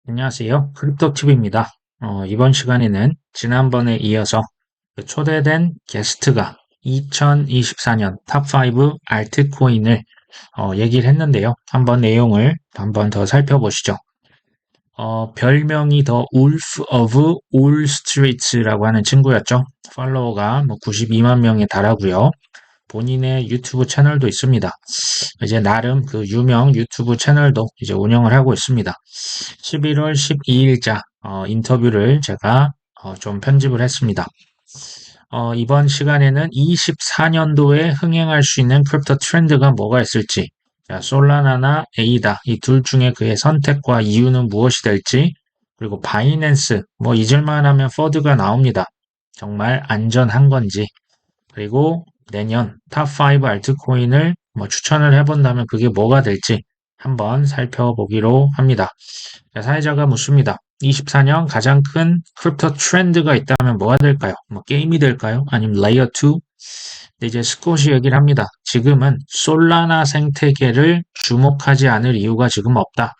안녕하세요. 크립토TV입니다. 이번 시간에는 지난번에 이어서 그 초대된 게스트가 2024년 탑5 알트코인을 얘기를 했는데요. 한번 내용을 한번 더 살펴보시죠. 별명이 더 울프 오브 올 스트리트라고 하는 친구였죠. 팔로워가 92만 명에 달하고요. 본인의 유튜브 채널도 있습니다. 이제 나름 그 유명 유튜브 채널도 이제 운영을 하고 있습니다. 11월 12일자 인터뷰를 제가 좀 편집을 했습니다. 이번 시간에는 24년도에 흥행할 수 있는 크립토 트렌드가 뭐가 있을지, 자, 솔라나나 에이다 이 둘 중에 그의 선택과 이유는 무엇이 될지, 그리고 바이낸스 뭐 잊을만 하면 퍼드가 나옵니다. 정말 안전한 건지, 그리고 내년 탑5 알트코인을 뭐 추천을 해본다면 그게 뭐가 될지 한번 살펴보기로 합니다. 자, 사회자가 묻습니다. 24년 가장 큰 크립토 트렌드가 있다면 뭐가 될까요? 뭐 게임이 될까요? 아니면 레이어 2? 근데 이제 스콧이 얘기를 합니다. 지금은 솔라나 생태계를 주목하지 않을 이유가 지금 없다.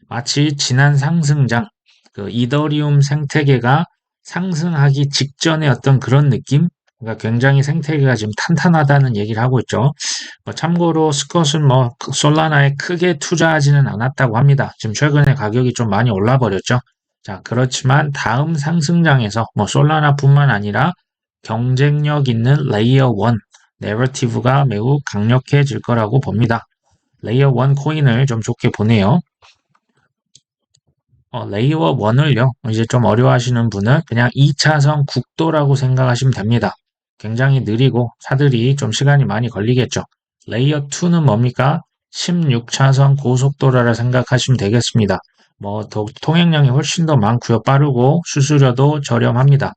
마치 지난 상승장, 그 이더리움 생태계가 상승하기 직전의 어떤 그런 느낌? 그러니까 굉장히 생태계가 지금 탄탄하다는 얘기를 하고 있죠. 참고로 스콧은 솔라나에 크게 투자하지는 않았다고 합니다. 지금 최근에 가격이 좀 많이 올라 버렸죠. 자, 그렇지만 다음 상승장에서 솔라나뿐만 아니라 경쟁력 있는 레이어 1 내러티브가 매우 강력해질 거라고 봅니다. 레이어 1 코인을 좀 좋게 보네요. 레이어 1을요, 이제 좀 어려워하시는 분은 그냥 2차선 국도라고 생각하시면 됩니다. 굉장히 느리고 차들이 좀 시간이 많이 걸리겠죠. 레이어 2는 뭡니까? 16차선 고속도로라 생각하시면 되겠습니다. 통행량이 훨씬 더 많고요. 빠르고 수수료도 저렴합니다.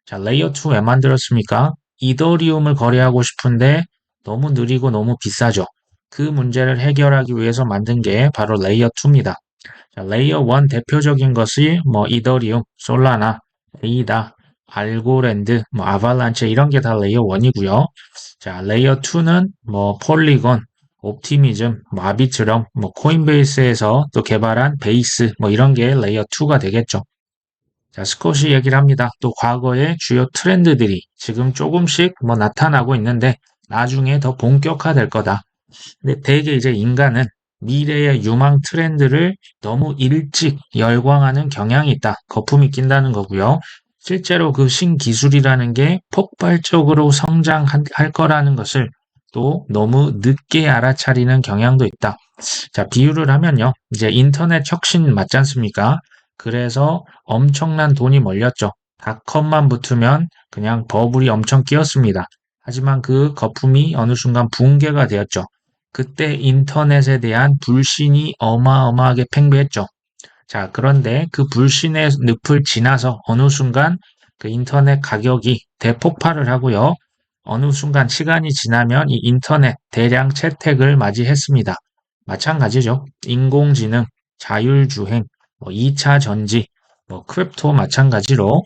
자, 레이어 2 왜 만들었습니까? 이더리움을 거래하고 싶은데 너무 느리고 너무 비싸죠. 그 문제를 해결하기 위해서 만든 게 바로 레이어 2입니다. 자, 레이어 1 대표적인 것이 이더리움, 솔라나, 에이다, 알고랜드, 아발란체 이런 게 다 레이어 1이고요. 자, 레이어 2는 폴리곤, 옵티미즘, 아비트럼, 코인베이스에서 또 개발한 베이스 이런 게 레이어 2가 되겠죠. 자, 스콧이 얘기를 합니다. 또 과거의 주요 트렌드들이 지금 조금씩 나타나고 있는데 나중에 더 본격화될 거다. 근데 대개 이제 인간은 미래의 유망 트렌드를 너무 일찍 열광하는 경향이 있다. 거품이 낀다는 거고요. 실제로 그 신기술이라는 게 폭발적으로 성장할 거라는 것을 또 너무 늦게 알아차리는 경향도 있다. 자, 비유를 하면요. 이제 인터넷 혁신 맞지 않습니까? 그래서 엄청난 돈이 몰렸죠. 닷컴만 붙으면 그냥 버블이 엄청 끼었습니다. 하지만 그 거품이 어느 순간 붕괴가 되었죠. 그때 인터넷에 대한 불신이 어마어마하게 팽배했죠. 자, 그런데 그 불신의 늪을 지나서 어느 순간 그 인터넷 가격이 대폭발을 하고요. 어느 순간 시간이 지나면 이 인터넷 대량 채택을 맞이했습니다. 마찬가지죠. 인공지능, 자율주행, 2차 전지, 크립토 마찬가지로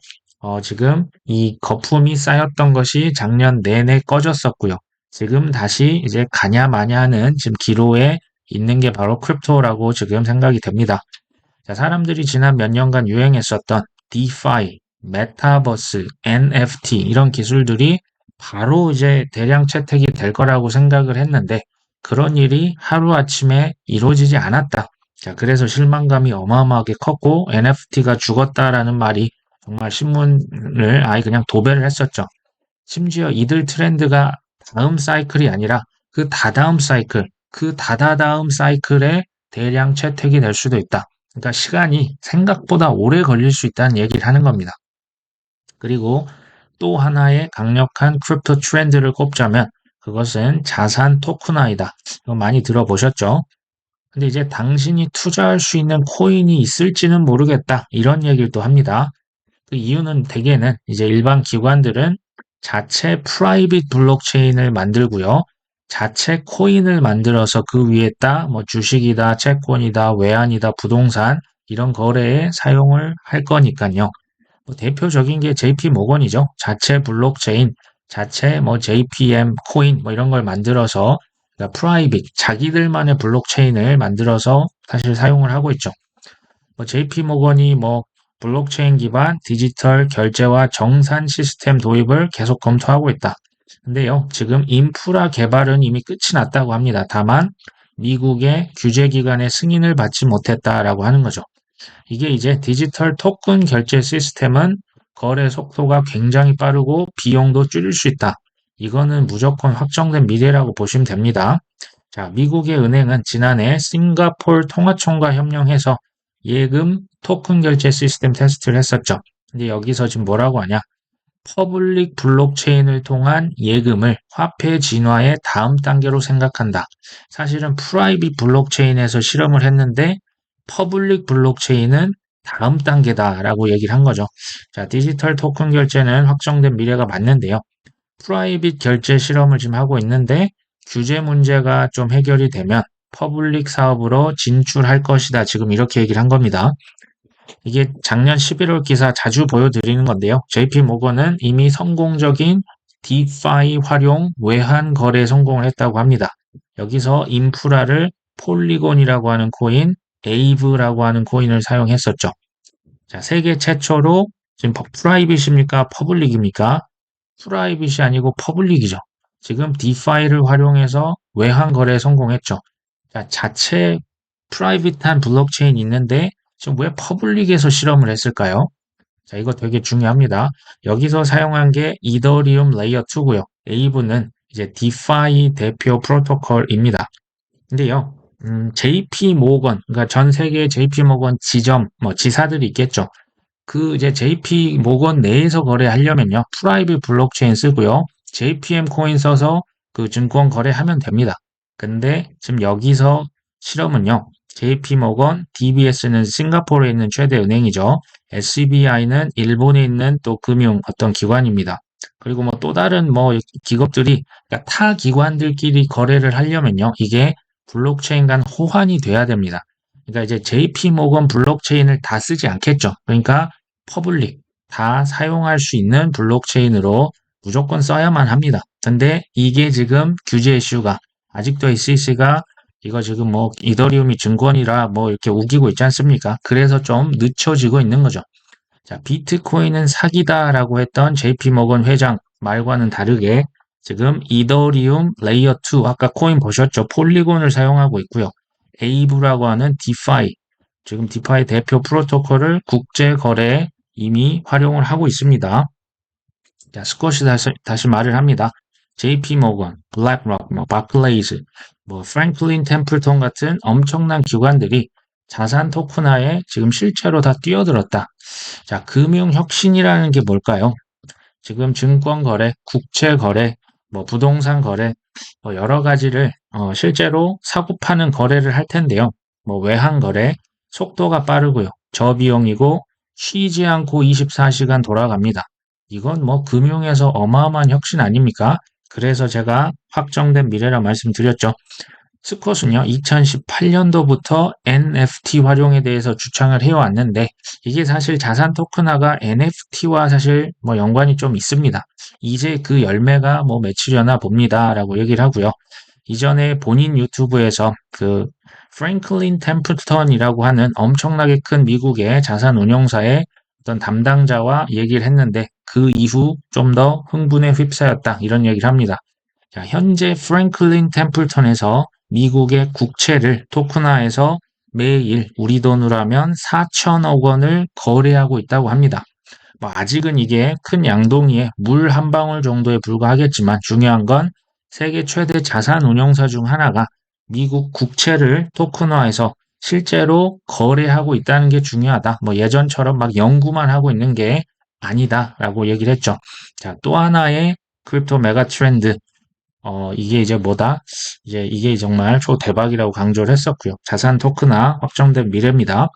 지금 이 거품이 쌓였던 것이 작년 내내 꺼졌었고요. 지금 다시 이제 가냐 마냐 하는 지금 기로에 있는 게 바로 크립토라고 지금 생각이 됩니다. 자, 사람들이 지난 몇 년간 유행했었던 DeFi, 메타버스, NFT 이런 기술들이 바로 이제 대량 채택이 될 거라고 생각을 했는데 그런 일이 하루아침에 이루어지지 않았다. 자, 그래서 실망감이 어마어마하게 컸고 NFT가 죽었다라는 말이 정말 신문을 아예 그냥 도배를 했었죠. 심지어 이들 트렌드가 다음 사이클이 아니라 그 다다음 사이클, 그 다다다음 사이클에 대량 채택이 될 수도 있다. 그러니까 시간이 생각보다 오래 걸릴 수 있다는 얘기를 하는 겁니다. 그리고 또 하나의 강력한 크립토 트렌드를 꼽자면 그것은 자산 토큰화이다. 이거 많이 들어보셨죠? 근데 이제 당신이 투자할 수 있는 코인이 있을지는 모르겠다. 이런 얘기를 또 합니다. 그 이유는 대개는 이제 일반 기관들은 자체 프라이빗 블록체인을 만들고요. 자체 코인을 만들어서 그 위에다 주식이다, 채권이다, 외환이다, 부동산 이런 거래에 사용을 할 거니까요. 대표적인 게 JP 모건이죠. 자체 블록체인, 자체 JPM 코인 이런 걸 만들어서 그러니까 프라이빗 자기들만의 블록체인을 만들어서 사실 사용을 하고 있죠. JP 모건이 블록체인 기반 디지털 결제와 정산 시스템 도입을 계속 검토하고 있다. 근데요, 지금 인프라 개발은 이미 끝이 났다고 합니다. 다만 미국의 규제 기관의 승인을 받지 못했다라고 하는 거죠. 이게 이제 디지털 토큰 결제 시스템은 거래 속도가 굉장히 빠르고 비용도 줄일 수 있다. 이거는 무조건 확정된 미래라고 보시면 됩니다. 자, 미국의 은행은 지난해 싱가포르 통화청과 협력해서 예금 토큰 결제 시스템 테스트를 했었죠. 근데 여기서 지금 뭐라고 하냐? 퍼블릭 블록체인을 통한 예금을 화폐 진화의 다음 단계로 생각한다. 사실은 프라이빗 블록체인에서 실험을 했는데 퍼블릭 블록체인은 다음 단계다라고 얘기를 한 거죠. 자, 디지털 토큰 결제는 확정된 미래가 맞는데요. 프라이빗 결제 실험을 지금 하고 있는데 규제 문제가 좀 해결이 되면 퍼블릭 사업으로 진출할 것이다. 지금 이렇게 얘기를 한 겁니다. 이게 작년 11월 기사 자주 보여드리는 건데요. JP 모건은 이미 성공적인 DeFi 활용 외환 거래 성공을 했다고 합니다. 여기서 인프라를 폴리곤이라고 하는 코인, 에이브라고 하는 코인을 사용했었죠. 자, 세계 최초로 지금 프라이빗입니까? 퍼블릭입니까? 프라이빗이 아니고 퍼블릭이죠. 지금 디파이를 활용해서 외환 거래에 성공했죠. 자, 자체 프라이빗한 블록체인이 있는데 지금 왜 퍼블릭에서 실험을 했을까요? 자, 이거 되게 중요합니다. 여기서 사용한 게 이더리움 레이어 2고요. 에이브는 이제 디파이 대표 프로토콜입니다. 근데요, JP 모건, 그러니까 전 세계 JP 모건 지점, 지사들이 있겠죠. 그 이제 JP 모건 내에서 거래하려면요. 프라이빗 블록체인 쓰고요. JPM 코인 써서 그 증권 거래하면 됩니다. 근데 지금 여기서 실험은요. JP 모건, DBS는 싱가포르에 있는 최대 은행이죠. SBI는 일본에 있는 또 금융 어떤 기관입니다. 그리고 또 다른 기업들이 그러니까 타 기관들끼리 거래를 하려면요. 이게 블록체인 간 호환이 돼야 됩니다. 그러니까 이제 JP 모건 블록체인을 다 쓰지 않겠죠. 그러니까 퍼블릭 다 사용할 수 있는 블록체인으로 무조건 써야만 합니다. 근데 이게 지금 규제 이슈가 아직도 SEC가 이거 지금 이더리움이 증권이라 이렇게 우기고 있지 않습니까? 그래서 좀 늦춰지고 있는 거죠. 자, 비트코인은 사기다라고 했던 JP 모건 회장 말과는 다르게 지금 이더리움 레이어 2 아까 코인 보셨죠? 폴리곤을 사용하고 있고요. 에이브라고 하는 디파이 지금 디파이 대표 프로토콜을 국제 거래에 이미 활용을 하고 있습니다. 자, 스콧이 다시 말을 합니다. JP 모건, 블랙록, 바클레이즈, 프랭클린 템플턴 같은 엄청난 기관들이 자산 토큰화에 지금 실제로 다 뛰어들었다. 자, 금융 혁신이라는 게 뭘까요? 지금 증권 거래, 국채 거래, 부동산 거래, 여러 가지를 실제로 사고 파는 거래를 할 텐데요. 외환 거래, 속도가 빠르고요. 저비용이고 쉬지 않고 24시간 돌아갑니다. 이건 금융에서 어마어마한 혁신 아닙니까? 그래서 제가 확정된 미래라 말씀드렸죠. 스콧은요, 2018년도부터 NFT 활용에 대해서 주창을 해왔는데, 이게 사실 자산 토큰화가 NFT와 사실 연관이 좀 있습니다. 이제 그 열매가 맺히려나 봅니다. 라고 얘기를 하고요. 이전에 본인 유튜브에서 그 프랭클린 템플턴이라고 하는 엄청나게 큰 미국의 자산 운용사의 어떤 담당자와 얘기를 했는데, 그 이후 좀 더 흥분에 휩싸였다. 이런 얘기를 합니다. 자, 현재 프랭클린 템플턴에서 미국의 국채를 토큰화해서 매일 우리 돈으로 하면 4천억 원을 거래하고 있다고 합니다. 아직은 이게 큰 양동이에 물 한 방울 정도에 불과하겠지만 중요한 건 세계 최대 자산 운용사 중 하나가 미국 국채를 토큰화해서 실제로 거래하고 있다는 게 중요하다. 예전처럼 연구만 하고 있는 게 아니다라고 얘기를 했죠. 자, 또 하나의 크립토 메가 트렌드. 이게 이제 이게 정말 초대박이라고 강조를 했었고요. 자산 토큰화 확정된 미래입니다.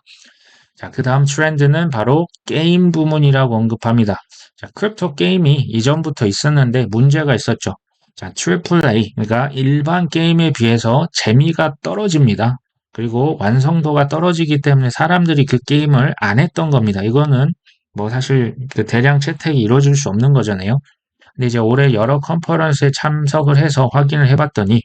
자, 그 다음 트렌드는 바로 게임 부문이라고 언급합니다. 자, 크립토 게임이 이전부터 있었는데 문제가 있었죠. 자, 트리플 A, 그러니까 일반 게임에 비해서 재미가 떨어집니다. 그리고 완성도가 떨어지기 때문에 사람들이 그 게임을 안 했던 겁니다. 이거는 사실 그 대량 채택이 이루어질 수 없는 거잖아요. 근데 이제 올해 여러 컨퍼런스에 참석을 해서 확인을 해봤더니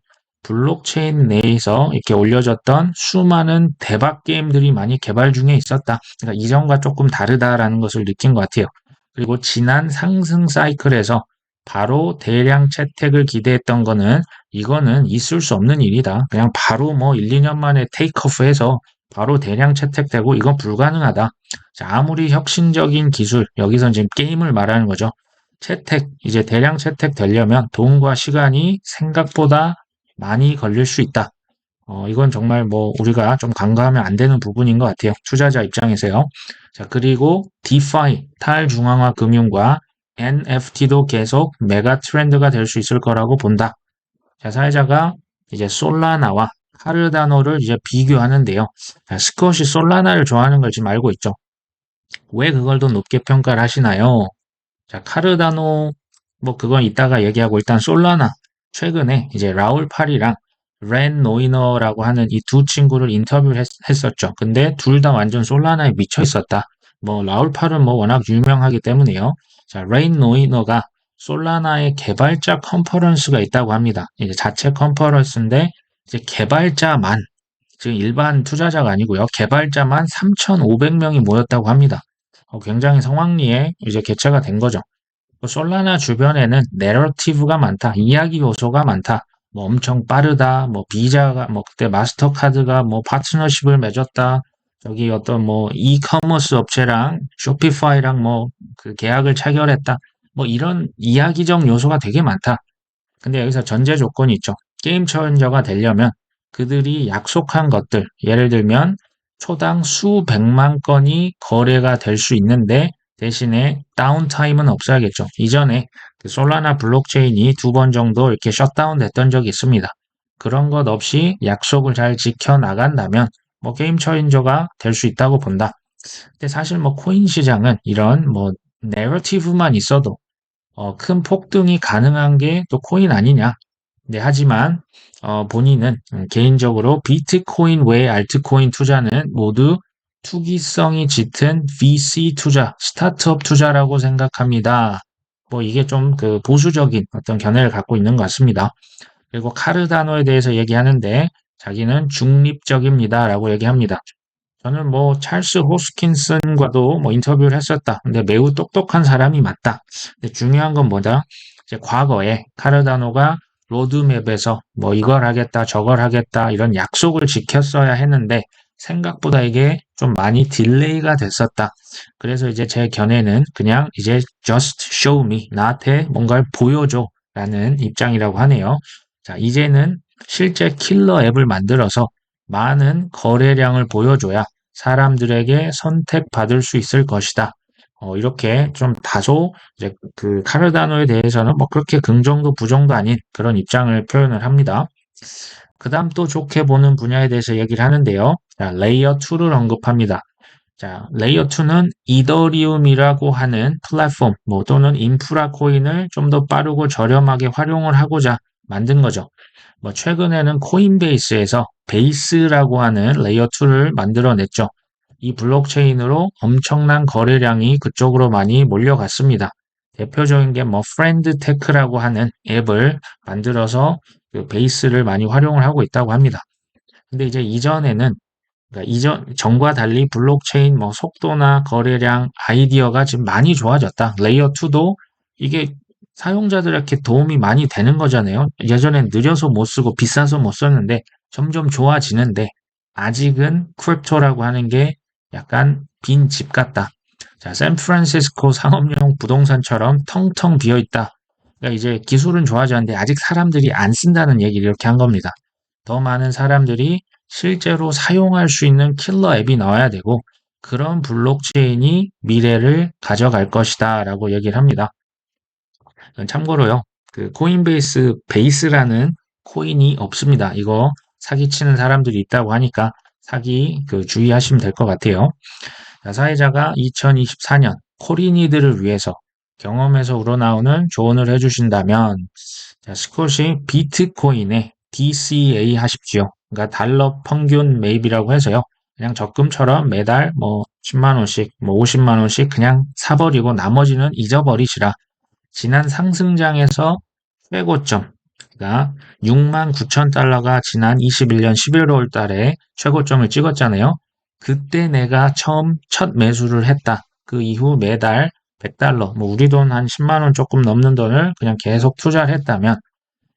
블록체인 내에서 이렇게 올려졌던 수많은 대박 게임들이 많이 개발 중에 있었다. 그러니까 이전과 조금 다르다라는 것을 느낀 것 같아요. 그리고 지난 상승 사이클에서 바로 대량 채택을 기대했던 거는 이거는 있을 수 없는 일이다. 그냥 바로 뭐 1, 2년 만에 테이크오프해서 바로 대량 채택되고 이건 불가능하다. 자, 아무리 혁신적인 기술, 여기서 지금 게임을 말하는 거죠. 채택, 이제 대량 채택 되려면 돈과 시간이 생각보다 많이 걸릴 수 있다. 이건 정말 뭐 우리가 좀 간과하면 안 되는 부분인 것 같아요. 투자자 입장에서요. 자, 그리고 DeFi, 탈중앙화 금융과 NFT도 계속 메가 트렌드가 될 수 있을 거라고 본다. 자, 사회자가 이제 솔라나와 카르다노를 이제 비교하는데요. 자, 스콧이 솔라나를 좋아하는 걸 지금 알고 있죠. 왜 그걸 더 높게 평가를 하시나요? 자, 카르다노, 뭐, 그건 이따가 얘기하고, 일단 솔라나. 최근에 이제 라울 팔이랑 렌 노이너라고 하는 이 두 친구를 인터뷰를 했었죠. 근데 둘 다 완전 솔라나에 미쳐 있었다. 뭐, 라울 팔은 뭐 워낙 유명하기 때문에요. 자, 렌 노이너가 솔라나의 개발자 컨퍼런스가 있다고 합니다. 이제 자체 컨퍼런스인데, 이제 개발자만, 지금 일반 투자자가 아니고요. 개발자만 3,500명이 모였다고 합니다. 굉장히 성황리에 이제 개최가 된 거죠. 솔라나 주변에는 내러티브가 많다, 이야기 요소가 많다, 뭐 엄청 빠르다, 뭐 비자가, 뭐 그때 마스터카드가 뭐 파트너십을 맺었다, 저기 어떤 뭐 이커머스 업체랑 쇼피파이랑 뭐 그 계약을 체결했다, 뭐 이런 이야기적 요소가 되게 많다. 근데 여기서 전제 조건이 있죠. 게임 챌린저가 되려면 그들이 약속한 것들, 예를 들면 초당 수백만 건이 거래가 될 수 있는데 대신에 다운타임은 없어야겠죠. 이전에 그 솔라나 블록체인이 두 번 정도 이렇게 셧다운 됐던 적이 있습니다. 그런 것 없이 약속을 잘 지켜나간다면 뭐 게임 챌린저가 될 수 있다고 본다. 근데 사실 뭐 코인 시장은 이런 뭐 내러티브만 있어도 큰 폭등이 가능한 게 또 코인 아니냐. 네, 하지만 본인은 개인적으로 비트코인 외의 알트코인 투자는 모두 투기성이 짙은 VC 투자, 스타트업 투자라고 생각합니다. 뭐 이게 좀 그 보수적인 어떤 견해를 갖고 있는 것 같습니다. 그리고 카르다노에 대해서 얘기하는데 자기는 중립적입니다라고 얘기합니다. 저는 뭐 찰스 호스킨슨과도 뭐 인터뷰를 했었다. 근데 매우 똑똑한 사람이 맞다. 근데 중요한 건 뭐다? 이제 과거에 카르다노가 로드맵에서 뭐 이걸 하겠다, 저걸 하겠다 이런 약속을 지켰어야 했는데 생각보다 이게 좀 많이 딜레이가 됐었다. 그래서 이제 제 견해는 그냥 이제 just show me, 나한테 뭔가를 보여줘 라는 입장이라고 하네요. 자, 이제는 실제 킬러 앱을 만들어서 많은 거래량을 보여줘야 사람들에게 선택받을 수 있을 것이다. 이렇게 좀 다소 이제 그 카르다노에 대해서는 뭐 그렇게 긍정도 부정도 아닌 그런 입장을 표현을 합니다. 그 다음 또 좋게 보는 분야에 대해서 얘기를 하는데요. 자, 레이어 2를 언급합니다. 자, 레이어 2는 이더리움이라고 하는 플랫폼, 뭐 또는 인프라 코인을 좀 더 빠르고 저렴하게 활용을 하고자 만든 거죠. 뭐 최근에는 코인베이스에서 베이스라고 하는 레이어 2를 만들어냈죠. 이 블록체인으로 엄청난 거래량이 그쪽으로 많이 몰려갔습니다. 대표적인 게 뭐 프렌드테크라고 하는 앱을 만들어서 그 베이스를 많이 활용을 하고 있다고 합니다. 근데 이제 이전에는 그러니까 이전 전과 달리 블록체인 뭐 속도나 거래량 아이디어가 지금 많이 좋아졌다. 레이어 2도 이게 사용자들에게 도움이 많이 되는 거잖아요. 예전엔 느려서 못 쓰고 비싸서 못 썼는데 점점 좋아지는데 아직은 크립토라고 하는 게 약간 빈 집 같다. 자, 샌프란시스코 상업용 부동산처럼 텅텅 비어 있다. 그러니까 이제 기술은 좋아졌는데 아직 사람들이 안 쓴다는 얘기를 이렇게 한 겁니다. 더 많은 사람들이 실제로 사용할 수 있는 킬러 앱이 나와야 되고 그런 블록체인이 미래를 가져갈 것이다 라고 얘기를 합니다. 참고로요, 그 코인베이스 베이스라는 코인이 없습니다. 이거 사기치는 사람들이 있다고 하니까 사기 그 주의하시면 될 것 같아요. 자, 사회자가 2024년 코린이들을 위해서 경험에서 우러나오는 조언을 해주신다면 자, 스콧이 비트코인에 DCA 하십시오. 그러니까 달러 평균 매입이라고 해서요. 그냥 적금처럼 매달 뭐 10만 원씩, 뭐 50만 원씩 그냥 사버리고 나머지는 잊어버리시라. 지난 상승장에서 최고점 그러니까 69,000달러가 지난 21년 11월 달에 최고점을 찍었잖아요. 그때 내가 처음 첫 매수를 했다. 그 이후 매달 100달러, 뭐 우리 돈 한 10만 원 조금 넘는 돈을 그냥 계속 투자를 했다면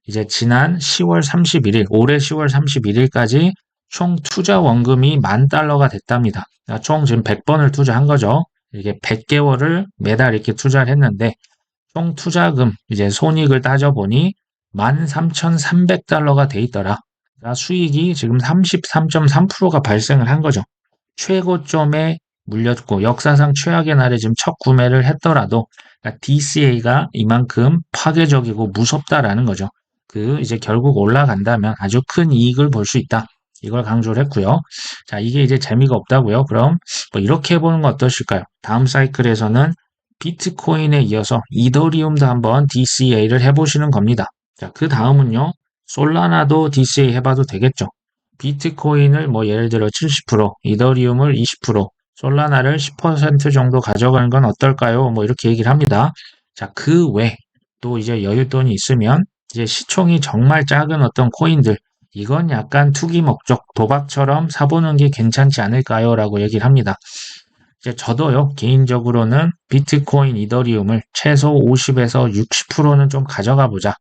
이제 지난 10월 31일, 올해 10월 31일까지 총 투자 원금이 10,000달러가 됐답니다. 그러니까 총 지금 100번을 투자한 거죠. 이게 100개월을 매달 이렇게 투자를 했는데 총 투자금, 이제 손익을 따져보니 13,300달러가 돼 있더라. 그러니까 수익이 지금 33.3%가 발생을 한 거죠. 최고점에 물렸고 역사상 최악의 날에 지금 첫 구매를 했더라도 그러니까 DCA가 이만큼 파괴적이고 무섭다라는 거죠. 그 이제 결국 올라간다면 아주 큰 이익을 볼 수 있다. 이걸 강조를 했고요. 자, 이게 이제 재미가 없다고요. 그럼 뭐 이렇게 해보는 건 어떠실까요? 다음 사이클에서는 비트코인에 이어서 이더리움도 한번 DCA를 해보시는 겁니다. 자, 그 다음은요. 솔라나도 DCA 해봐도 되겠죠. 비트코인을 뭐 예를 들어 70%, 이더리움을 20%, 솔라나를 10% 정도 가져가는 건 어떨까요? 뭐 이렇게 얘기를 합니다. 자, 그 외 또 이제 여윳돈이 있으면 이제 시총이 정말 작은 어떤 코인들, 이건 약간 투기 목적, 도박처럼 사보는 게 괜찮지 않을까요? 라고 얘기를 합니다. 이제 저도요, 개인적으로는 비트코인, 이더리움을 최소 50에서 60%는 좀 가져가 보자.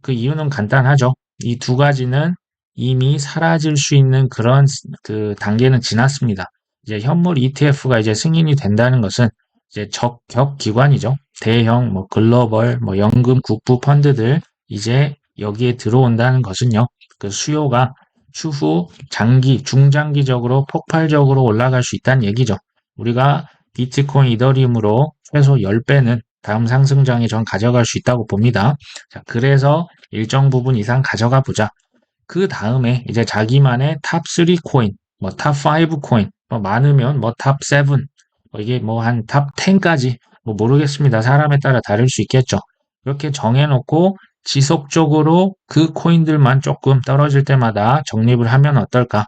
그 이유는 간단하죠. 이 두 가지는 이미 사라질 수 있는 그런 그 단계는 지났습니다. 이제 현물 ETF가 이제 승인이 된다는 것은 이제 적격 기관이죠. 대형 뭐 글로벌 뭐 연금 국부 펀드들 이제 여기에 들어온다는 것은요. 그 수요가 추후 장기, 중장기적으로 폭발적으로 올라갈 수 있다는 얘기죠. 우리가 비트코인, 이더리움으로 최소 10배는 다음 상승장에 전 가져갈 수 있다고 봅니다. 자, 그래서 일정 부분 이상 가져가 보자. 그 다음에 이제 자기만의 탑 3 코인, 뭐 탑 5 코인, 뭐 많으면 뭐 탑 7, 뭐 이게 뭐 한 탑 10까지 뭐 모르겠습니다. 사람에 따라 다를 수 있겠죠. 이렇게 정해놓고 지속적으로 그 코인들만 조금 떨어질 때마다 적립을 하면 어떨까?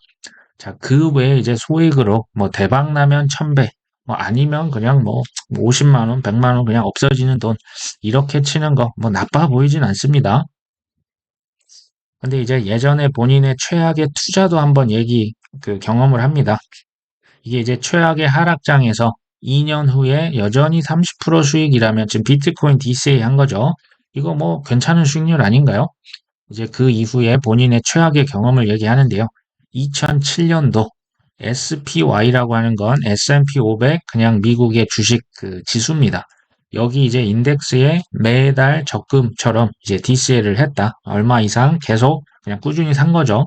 자, 그 외에 이제 소액으로 뭐 대박 나면 1,000배, 뭐 아니면 그냥 뭐 50만 원, 100만 원 그냥 없어지는 돈 이렇게 치는 거 뭐 나빠 보이진 않습니다. 근데 이제 예전에 본인의 최악의 투자도 한번 그 경험을 합니다. 이게 이제 최악의 하락장에서 2년 후에 여전히 30% 수익이라면 지금 비트코인 DCA 한 거죠. 이거 뭐 괜찮은 수익률 아닌가요? 이제 그 이후에 본인의 최악의 경험을 얘기하는데요. 2007년도 SPY라고 하는 건 S&P 500 그냥 미국의 주식 그 지수입니다. 여기 이제 인덱스에 매달 적금처럼 이제 DCA를 했다. 얼마 이상 계속 그냥 꾸준히 산 거죠.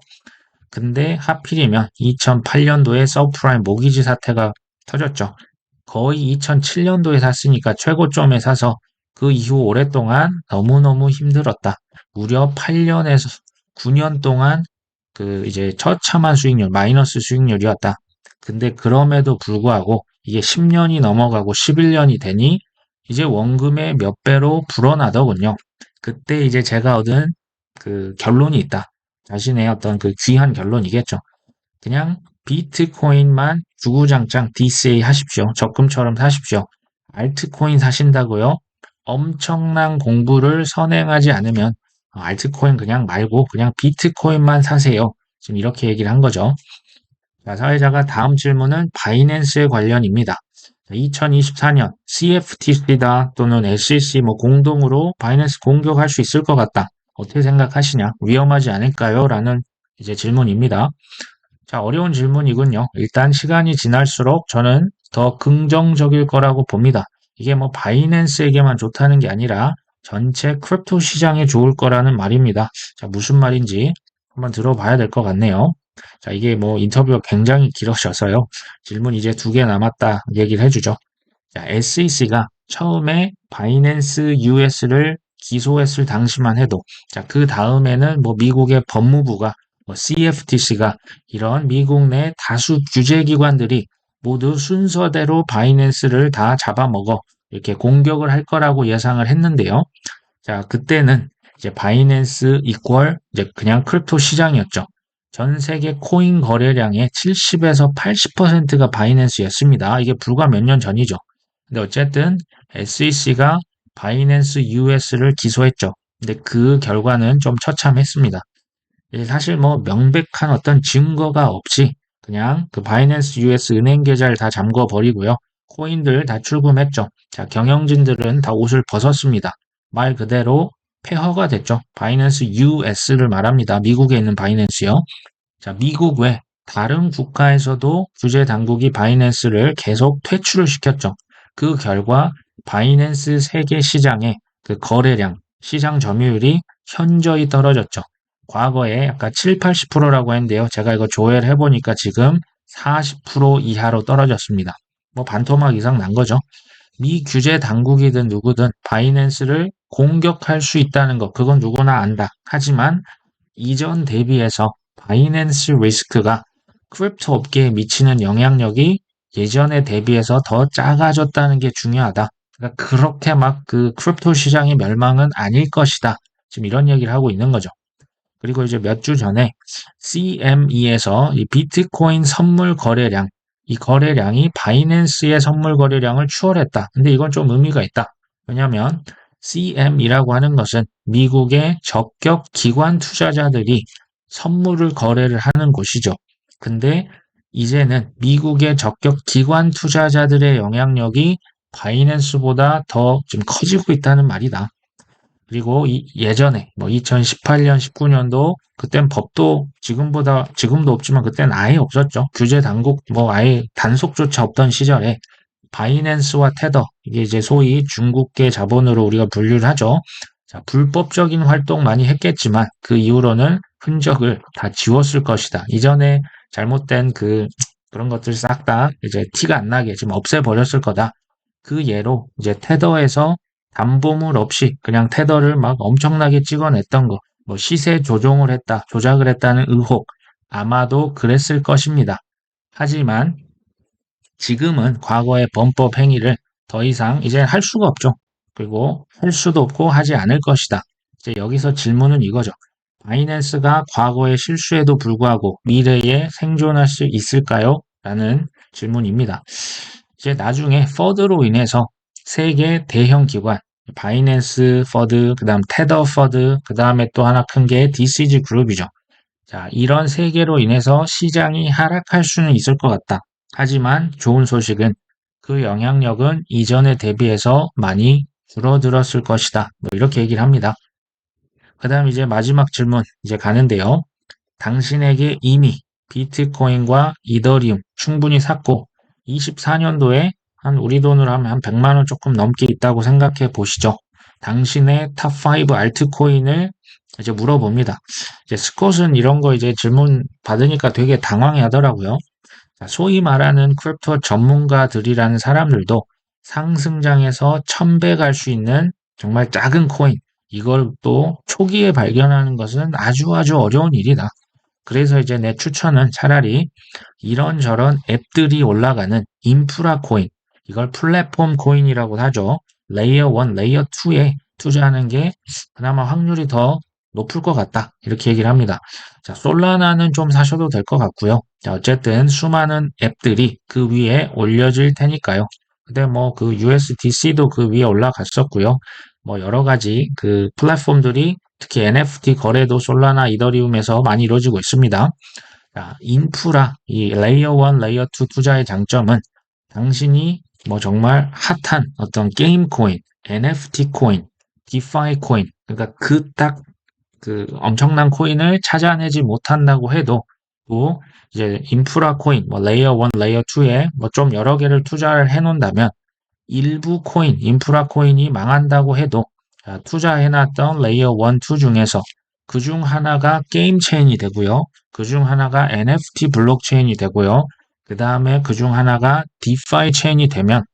근데 하필이면 2008년도에 서프라임 모기지 사태가 터졌죠. 거의 2007년도에 샀으니까 최고점에 사서 그 이후 오랫동안 너무너무 힘들었다. 무려 8년에서 9년 동안 그 이제 처참한 수익률, 마이너스 수익률이었다. 근데 그럼에도 불구하고 이게 10년이 넘어가고 11년이 되니 이제 원금의 몇 배로 불어나더군요. 그때 이제 제가 얻은 그 결론이 있다. 자신의 어떤 그 귀한 결론이겠죠. 그냥 비트코인만 주구장창 DCA 하십시오. 적금처럼 사십시오. 알트코인 사신다고요? 엄청난 공부를 선행하지 않으면 알트코인 그냥 말고 그냥 비트코인만 사세요. 지금 이렇게 얘기를 한 거죠. 자, 사회자가 다음 질문은 바이낸스에 관련입니다. 2024년 CFTC다 또는 SEC 뭐 공동으로 바이낸스 공격할 수 있을 것 같다. 어떻게 생각하시냐? 위험하지 않을까요? 라는 이제 질문입니다. 자, 어려운 질문이군요. 일단 시간이 지날수록 저는 더 긍정적일 거라고 봅니다. 이게 뭐 바이낸스에게만 좋다는 게 아니라 전체 크립토 시장에 좋을 거라는 말입니다. 자, 무슨 말인지 한번 들어봐야 될 것 같네요. 자, 이게 뭐 인터뷰가 굉장히 길어져서요. 질문 이제 2개 남았다 얘기를 해주죠. 자, SEC가 처음에 바이낸스 US를 기소했을 당시만 해도 자, 그 다음에는 뭐 미국의 법무부가 뭐 CFTC가 이런 미국 내 다수 규제기관들이 모두 순서대로 바이낸스를 다 잡아먹어 이렇게 공격을 할 거라고 예상을 했는데요. 자, 그때는 이제 바이낸스 이퀄 이제 그냥 크립토 시장이었죠. 전 세계 코인 거래량의 70에서 80%가 바이낸스였습니다. 이게 불과 몇 년 전이죠. 근데 어쨌든 SEC가 바이낸스 US를 기소했죠. 근데 그 결과는 좀 처참했습니다. 사실 뭐 명백한 어떤 증거가 없이 그냥 그 바이낸스 US 은행 계좌를 다 잠궈 버리고요. 코인들 다 출금했죠. 자, 경영진들은 다 옷을 벗었습니다. 말 그대로 폐허가 됐죠. 바이낸스 US를 말합니다. 미국에 있는 바이낸스요. 자, 미국 외 다른 국가에서도 규제 당국이 바이낸스를 계속 퇴출을 시켰죠. 그 결과 바이낸스 세계 시장의 그 거래량, 시장 점유율이 현저히 떨어졌죠. 과거에 약간 7, 80%라고 했는데요. 제가 이거 조회를 해보니까 지금 40% 이하로 떨어졌습니다. 뭐 반토막 이상 난 거죠. 미 규제 당국이든 누구든 바이낸스를 공격할 수 있다는 것, 그건 누구나 안다. 하지만 이전 대비해서 바이낸스 리스크가 크립토 업계에 미치는 영향력이 예전에 대비해서 더 작아졌다는 게 중요하다. 그러니까 그렇게 막 그 크립토 시장의 멸망은 아닐 것이다. 지금 이런 얘기를 하고 있는 거죠. 그리고 이제 몇 주 전에 CME에서 이 비트코인 선물 거래량, 이 거래량이 바이낸스의 선물 거래량을 추월했다. 근데 이건 좀 의미가 있다. 왜냐하면 CM이라고 하는 것은 미국의 적격 기관 투자자들이 선물을 거래를 하는 곳이죠. 근데 이제는 미국의 적격 기관 투자자들의 영향력이 바이낸스보다 더 좀 커지고 있다는 말이다. 그리고 예전에 뭐 2018년, 19년도 그땐 법도 지금도 없지만 그땐 아예 없었죠. 규제 당국 뭐 아예 단속조차 없던 시절에 바이낸스와 테더, 이게 이제 소위 중국계 자본으로 우리가 분류를 하죠. 자, 불법적인 활동 많이 했겠지만 그 이후로는 흔적을 다 지웠을 것이다. 이전에 잘못된 그런 것들 싹 다 이제 티가 안 나게 지금 없애버렸을 거다. 그 예로 이제 테더에서 담보물 없이 그냥 테더를 막 엄청나게 찍어냈던 거, 뭐 시세 조종을 했다, 조작을 했다는 의혹, 아마도 그랬을 것입니다. 하지만 지금은 과거의 범법 행위를 더 이상 이제 할 수가 없죠. 그리고 할 수도 없고 하지 않을 것이다. 이제 여기서 질문은 이거죠. 바이낸스가 과거의 실수에도 불구하고 미래에 생존할 수 있을까요? 라는 질문입니다. 이제 나중에 퍼드로 인해서 세계 대형 기관, 바이낸스 퍼드, 그 다음 테더 퍼드, 그 다음에 또 하나 큰 게 DCG 그룹이죠. 자, 이런 세계로 인해서 시장이 하락할 수는 있을 것 같다. 하지만 좋은 소식은 그 영향력은 이전에 대비해서 많이 줄어들었을 것이다. 뭐 이렇게 얘기를 합니다. 그 다음 이제 마지막 질문 이제 가는데요. 당신에게 이미 비트코인과 이더리움 충분히 샀고 24년도에 한 우리 돈으로 하면 한 100만 원 조금 넘게 있다고 생각해 보시죠. 당신의 탑5 알트코인을 이제 물어봅니다. 이제 스콧은 이런 거 이제 질문 받으니까 되게 당황해 하더라고요. 소위 말하는 크립토 전문가들이라는 사람들도 상승장에서 1000배 갈 수 있는 정말 작은 코인, 이걸 또 초기에 발견하는 것은 아주 아주 어려운 일이다. 그래서 이제 내 추천은 차라리 이런저런 앱들이 올라가는 인프라 코인, 이걸 플랫폼 코인이라고 하죠. 레이어 1, 레이어 2에 투자하는 게 그나마 확률이 더 높을 것 같다. 이렇게 얘기를 합니다. 자, 솔라나는 좀 사셔도 될 것 같고요. 자, 어쨌든 수많은 앱들이 그 위에 올려질 테니까요. 근데 뭐 그 USDC도 그 위에 올라갔었고요. 뭐 여러 가지 그 플랫폼들이 특히 NFT 거래도 솔라나 이더리움에서 많이 이루어지고 있습니다. 자, 인프라, 이 레이어 1, 레이어 2 투자의 장점은 당신이 뭐 정말 핫한 어떤 게임 코인, NFT 코인, 디파이 코인, 그러니까 그 엄청난 코인을 찾아내지 못한다고 해도 또 이제 인프라 코인, 뭐 레이어 1, 레이어 2에 뭐 좀 여러 개를 투자를 해 놓는다면 일부 코인, 인프라 코인이 망한다고 해도 투자해놨던 레이어 1, 2 중에서 그 중 하나가 게임 체인이 되고요. 그 중 하나가 NFT 블록체인이 되고요. 그 다음에 그 중 하나가 디파이 체인이 되면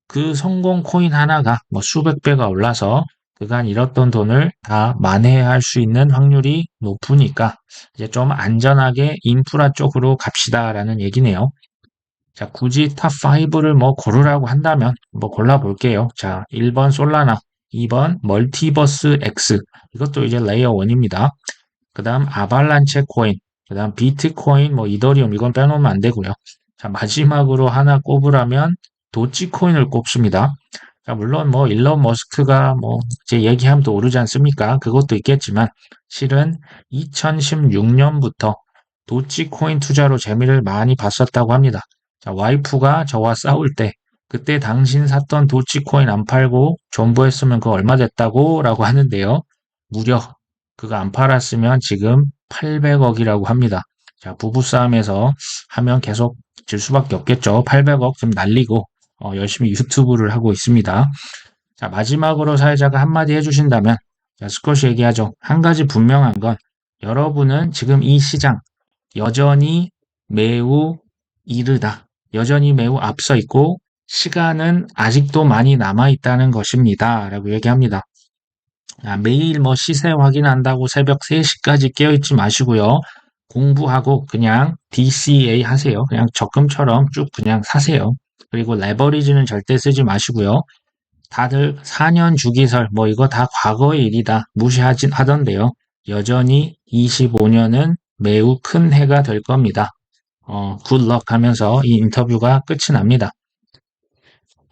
그 성공 코인 하나가 뭐 수백 배가 올라서 그간 잃었던 돈을 다 만회할 수 있는 확률이 높으니까 이제 좀 안전하게 인프라 쪽으로 갑시다라는 얘기네요. 자, 굳이 탑5를 뭐 고르라고 한다면 뭐 골라볼게요. 자, 1번 솔라나, 2번 멀티버스 X. 이것도 이제 레이어 1입니다. 그 다음 아발란체 코인, 그 다음 비트코인, 뭐 이더리움 이건 빼놓으면 안 되고요. 자, 마지막으로 하나 꼽으라면 도치코인을 꼽습니다. 그러니까 물론 뭐 일론 머스크가 뭐 이제 얘기하면 또 오르지 않습니까? 그것도 있겠지만 실은 2016년부터 도치코인 투자로 재미를 많이 봤었다고 합니다. 자, 와이프가 저와 싸울 때 그때 당신 샀던 도치코인 안 팔고 존버했으면 그거 얼마 됐다고? 라고 하는데요. 무려 그거 안 팔았으면 지금 800억이라고 합니다. 자, 부부싸움에서 하면 계속 질 수밖에 없겠죠. 800억 좀 날리고 열심히 유튜브를 하고 있습니다. 자, 마지막으로 사회자가 한마디 해주신다면, 자, 스쿼시 얘기하죠. 한 가지 분명한 건 여러분은 지금 이 시장 여전히 매우 이르다. 여전히 매우 앞서 있고 시간은 아직도 많이 남아 있다는 것입니다. 라고 얘기합니다. 매일 뭐 시세 확인한다고 새벽 3시까지 깨어있지 마시고요. 공부하고 그냥 DCA 하세요. 그냥 적금처럼 쭉 그냥 사세요. 그리고 레버리지는 절대 쓰지 마시고요. 다들 4년 주기설 뭐 이거 다 과거의 일이다 무시하진 하던데요. 여전히 25년은 매우 큰 해가 될 겁니다. 굿럭 하면서 이 인터뷰가 끝이 납니다.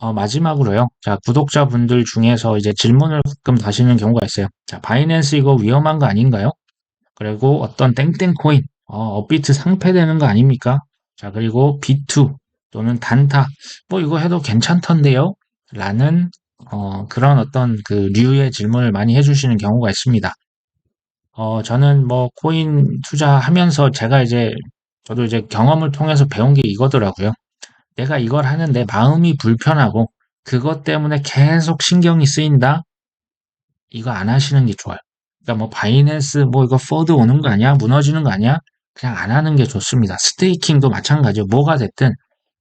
마지막으로요. 자, 구독자분들 중에서 이제 질문을 가끔 하시는 경우가 있어요. 자, 바이낸스 이거 위험한 거 아닌가요? 그리고 어떤 땡땡 코인, 업비트 상폐되는 거 아닙니까? 자, 그리고 B2 또는 단타, 뭐 이거 해도 괜찮던데요? 라는, 그런 어떤 그 류의 질문을 많이 해주시는 경우가 있습니다. 저는 뭐 코인 투자하면서 저도 이제 경험을 통해서 배운 게 이거더라고요. 내가 이걸 하는데 마음이 불편하고 그것 때문에 계속 신경이 쓰인다? 이거 안 하시는 게 좋아요. 그러니까 뭐 바이낸스 뭐 이거 포드 오는 거 아니야? 무너지는 거 아니야? 그냥 안 하는 게 좋습니다. 스테이킹도 마찬가지요. 뭐가 됐든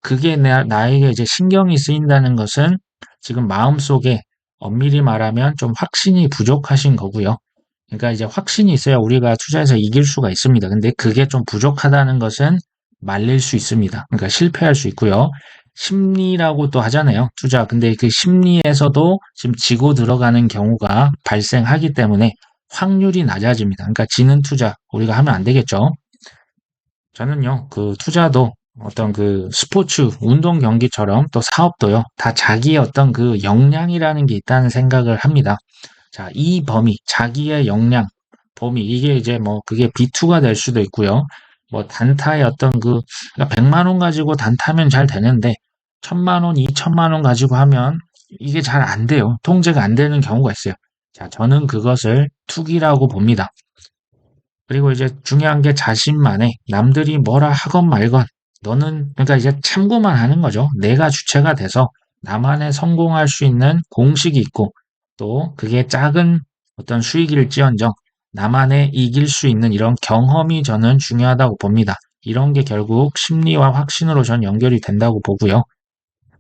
그게 나에게 이제 신경이 쓰인다는 것은 지금 마음속에 엄밀히 말하면 좀 확신이 부족하신 거고요. 그러니까 이제 확신이 있어야 우리가 투자해서 이길 수가 있습니다. 근데 그게 좀 부족하다는 것은 말릴 수 있습니다. 그러니까 실패할 수 있고요. 심리라고 또 하잖아요. 투자. 근데 그 심리에서도 지금 지고 들어가는 경우가 발생하기 때문에 확률이 낮아집니다. 그러니까 지는 투자 우리가 하면 안 되겠죠. 저는요, 그 투자도 어떤 그 스포츠, 운동 경기처럼 또 사업도요, 다 자기의 어떤 그 역량이라는 게 있다는 생각을 합니다. 자, 이 범위, 자기의 역량, 범위, 이게 이제 뭐 그게 B2가 될 수도 있고요. 뭐 단타의 어떤 그러니까 100만 원 가지고 단타면 잘 되는데 1000만 원, 2000만 원 가지고 하면 이게 잘 안 돼요. 통제가 안 되는 경우가 있어요. 자, 저는 그것을 투기라고 봅니다. 그리고 이제 중요한 게 자신만의 남들이 뭐라 하건 말건 너는 그러니까 이제 참고만 하는 거죠. 내가 주체가 돼서 나만의 성공할 수 있는 공식이 있고 또 그게 작은 어떤 수익일지언정 나만의 이길 수 있는 이런 경험이 저는 중요하다고 봅니다. 이런 게 결국 심리와 확신으로 전 연결이 된다고 보고요.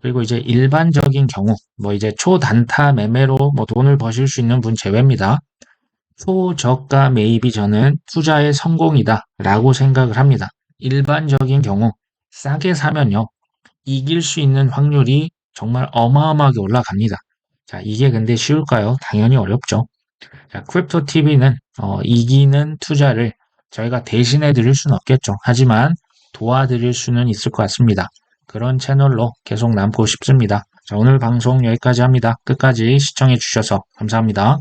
그리고 이제 일반적인 경우 뭐 이제 초단타 매매로 뭐 돈을 버실 수 있는 분 제외입니다. 초저가 매입이 저는 투자의 성공이다 라고 생각을 합니다. 일반적인 경우 싸게 사면요. 이길 수 있는 확률이 정말 어마어마하게 올라갑니다. 자, 이게 근데 쉬울까요? 당연히 어렵죠. 자, 크립토 TV는 이기는 투자를 저희가 대신해 드릴 수는 없겠죠. 하지만 도와드릴 수는 있을 것 같습니다. 그런 채널로 계속 남고 싶습니다. 자, 오늘 방송 여기까지 합니다. 끝까지 시청해 주셔서 감사합니다.